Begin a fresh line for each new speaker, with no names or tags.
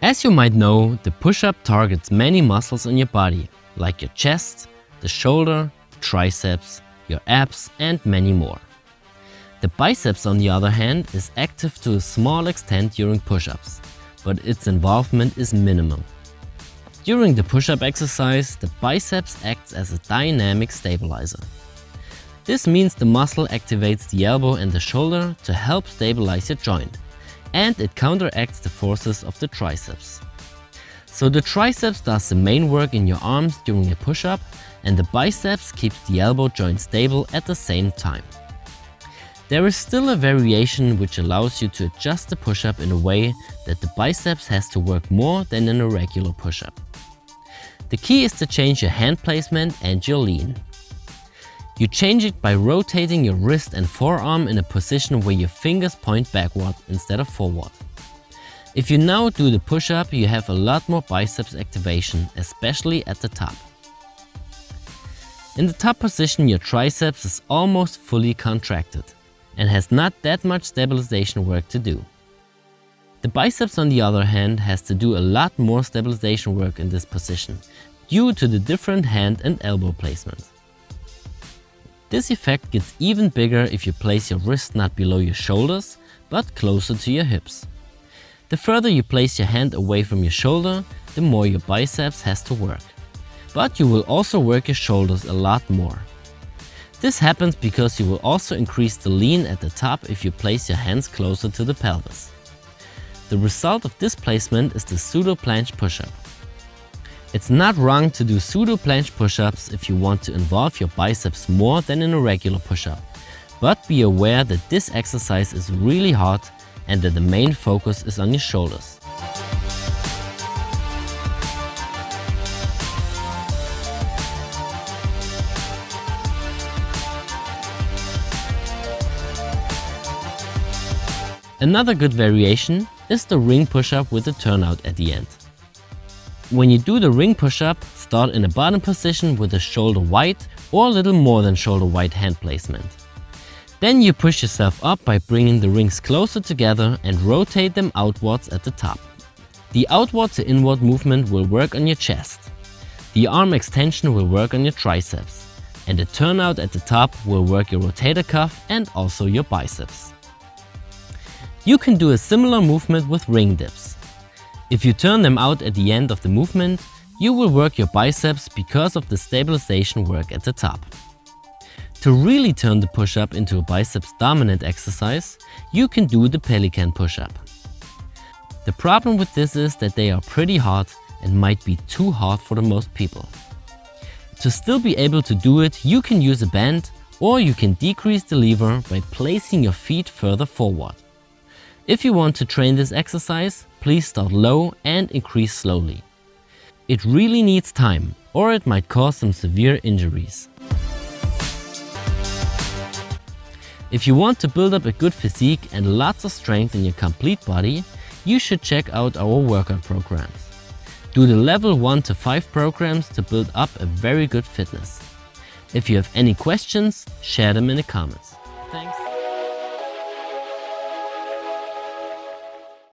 As you might know, the push-up targets many muscles in your body, like your chest, the shoulder, triceps, your abs and many more. The biceps, on the other hand, is active to a small extent during push-ups, but its involvement is minimal. During the push-up exercise, the biceps acts as a dynamic stabilizer. This means the muscle activates the elbow and the shoulder to help stabilize your joint, and it counteracts the forces of the triceps. So the triceps does the main work in your arms during a push-up, and the biceps keeps the elbow joint stable at the same time. There is still a variation which allows you to adjust the push-up in a way that the biceps has to work more than in a regular push-up. The key is to change your hand placement and your lean. You change it by rotating your wrist and forearm in a position where your fingers point backward instead of forward. If you now do the push-up, you have a lot more biceps activation, especially at the top. In the top position, your triceps is almost fully contracted and has not that much stabilization work to do. The biceps, on the other hand, has to do a lot more stabilization work in this position due to the different hand and elbow placement. This effect gets even bigger if you place your wrist not below your shoulders, but closer to your hips. The further you place your hand away from your shoulder, the more your biceps has to work. But you will also work your shoulders a lot more. This happens because you will also increase the lean at the top if you place your hands closer to the pelvis. The result of this placement is the pseudo-planche push-up. It's not wrong to do pseudo-planche push-ups if you want to involve your biceps more than in a regular push-up, but be aware that this exercise is really hard and that the main focus is on your shoulders. Another good variation is the ring push-up with a turnout at the end. When you do the ring push-up, start in a bottom position with a shoulder wide or a little more than shoulder wide hand placement. Then you push yourself up by bringing the rings closer together and rotate them outwards at the top. The outward to inward movement will work on your chest. The arm extension will work on your triceps. And the turnout at the top will work your rotator cuff and also your biceps. You can do a similar movement with ring dips. If you turn them out at the end of the movement, you will work your biceps because of the stabilization work at the top. To really turn the push-up into a biceps dominant exercise, you can do the pelican push-up. The problem with this is that they are pretty hard and might be too hard for the most people. To still be able to do it, you can use a band or you can decrease the lever by placing your feet further forward. If you want to train this exercise, please start low and increase slowly. It really needs time, or it might cause some severe injuries. If you want to build up a good physique and lots of strength in your complete body, you should check out our workout programs. Do the level 1 to 5 programs to build up a very good fitness. If you have any questions, share them in the comments.